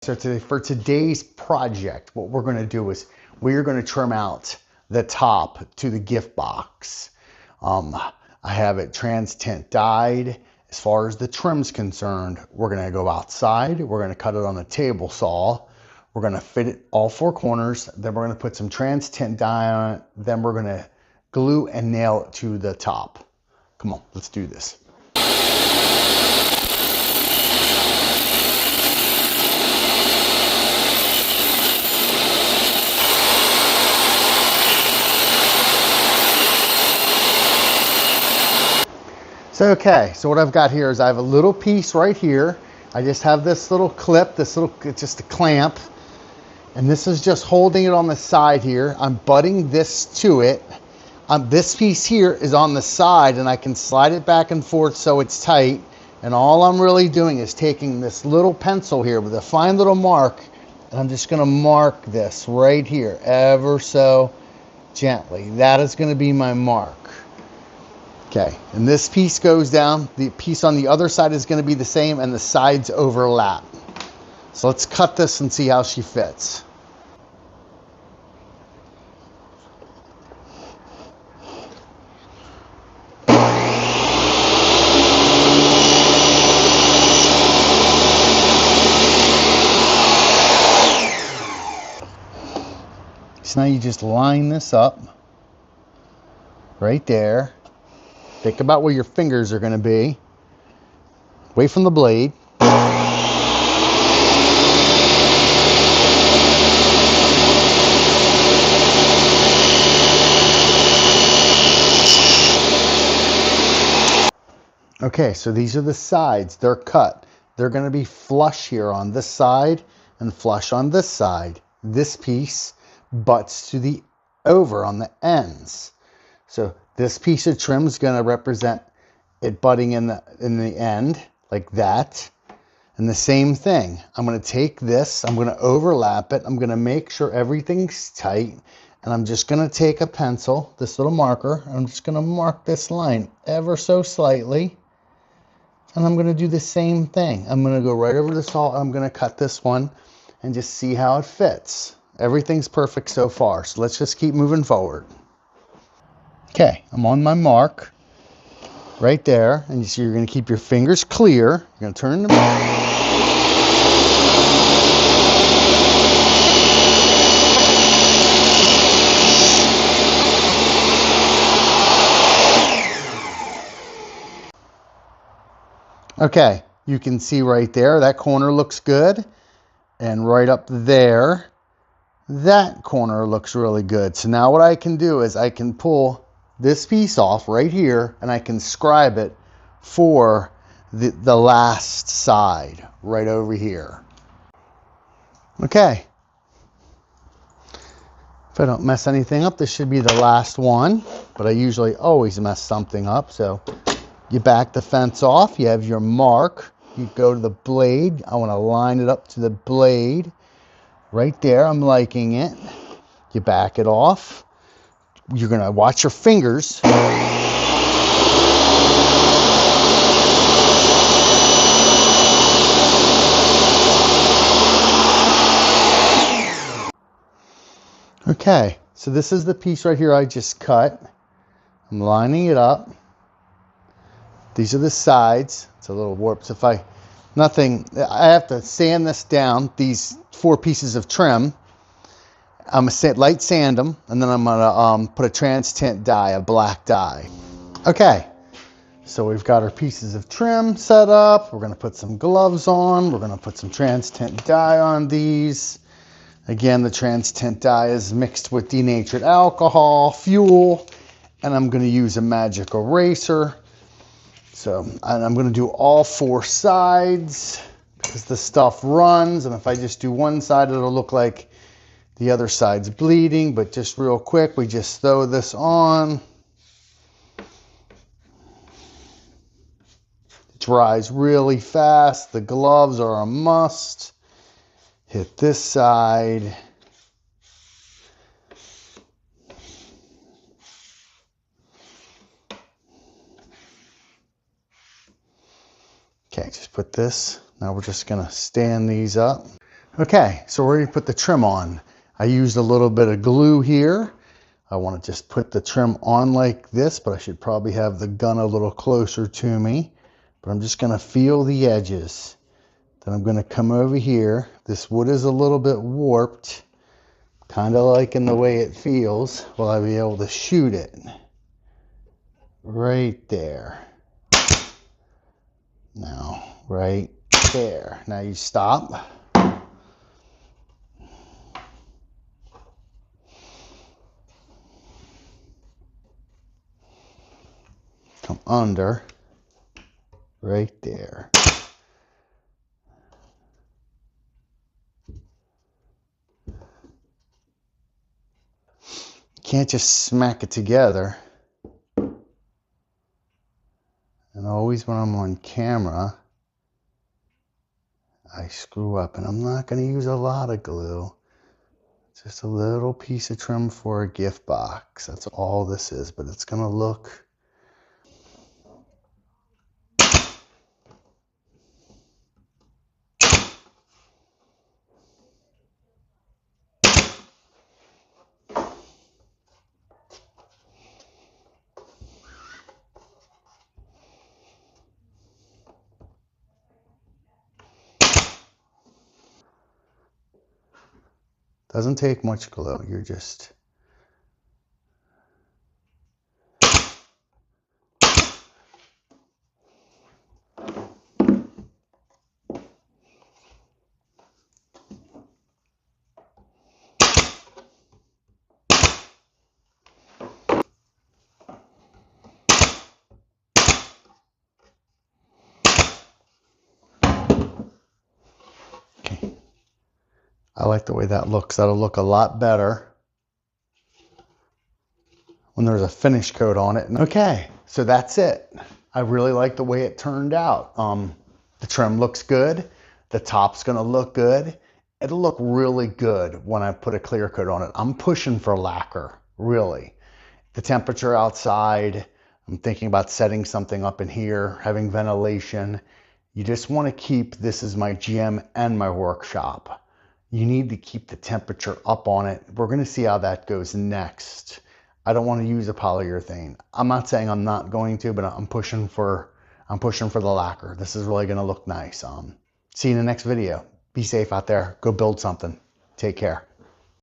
So for today's project, what we're going to do is we're going to trim out the top to the gift box. I have it trans tint dyed. As far as the trim's concerned, we're going to go outside. We're going to cut it on a table saw. We're going to fit it all four corners. Then we're going to put some trans tint dye on it. Then we're going to glue and nail it to the top. Come on, let's do this. Okay, so what I've got here is I have a little piece right here. I just have this little clip, it's just a clamp, and this is just holding it on the side here. I'm butting this to it. This piece here is on the side, and I can slide it back and forth so it's tight. And all I'm really doing is taking this little pencil here with a fine little mark, and I'm just going to mark this right here ever so gently. That is going to be my mark. Okay, and this piece goes down. The piece on the other side is going to be the same, and the sides overlap. So let's cut this and see how she fits. So now you just line this up right there. Think about where your fingers are going to be, away from the blade. Okay, so these are the sides. They're cut. They're going to be flush here on this side and flush on this side. This piece butts to the over on the ends. So this piece of trim is going to represent it butting in the end like that. And the same thing, I'm going to take this, I'm going to overlap it, I'm going to make sure everything's tight, and I'm just going to take a pencil, this little marker, and I'm just going to mark this line ever so slightly. And I'm going to do the same thing. I'm going to go right over the saw, I'm going to cut this one and just see how it fits. Everything's perfect so far, so let's just keep moving forward. Okay, I'm on my mark right there, and so you're going to keep your fingers clear. You're going to turn them. Okay, you can see right there, that corner looks good, and right up there, that corner looks really good. So now what I can do is I can pull this piece off right here, and I can scribe it for the last side right over here. Okay. If I don't mess anything up, this should be the last one, but I usually always mess something up. So you back the fence off, you have your mark, you go to the blade. I want to line it up to the blade right there. I'm liking it. You back it off. You're going to watch your fingers. Okay, so this is the piece right here I just cut. I'm lining it up. These are the sides. It's a little warped. So I have to sand this down, these 4 pieces of trim. I'm going to light sand them, and then I'm going to put a trans tint dye, a black dye. Okay, so we've got our pieces of trim set up. We're going to put some gloves on. We're going to put some trans tint dye on these. Again, the trans tint dye is mixed with denatured alcohol, fuel, and I'm going to use a magic eraser. So I'm going to do all 4 sides because the stuff runs, and if I just do one side, it'll look like the other side's bleeding. But just real quick, we just throw this on. It dries really fast. The gloves are a must. Hit this side. Okay, just put this. Now we're just going to stand these up. Okay, so we're ready to put the trim on. I used a little bit of glue here. I want to just put the trim on like this, but I should probably have the gun a little closer to me. But I'm just going to feel the edges. Then I'm going to come over here. This wood is a little bit warped, kind of liking the way it feels. Will I be able to shoot it? Right there. Now, right there. Now you stop. Come under. Right there. Can't just smack it together. And always when I'm on camera, I screw up, and I'm not going to use a lot of glue. Just a little piece of trim for a gift box. That's all this is, but it's going to look. Doesn't take much glue. You're just. Okay. I like the way that looks. That'll look a lot better when there's a finish coat on it. Okay, so that's it. I really like the way it turned out. The trim looks good. The top's gonna look good. It'll look really good when I put a clear coat on it. I'm pushing for lacquer, really. The temperature outside, I'm thinking about setting something up in here, having ventilation. You just wanna keep, this is my gym and my workshop. You need to keep the temperature up on it. We're gonna see how that goes next. I don't want to use a polyurethane. I'm not saying I'm not going to, but I'm pushing for the lacquer. This is really going to look nice. See you in the next video. Be safe out there. Go build something. Take care.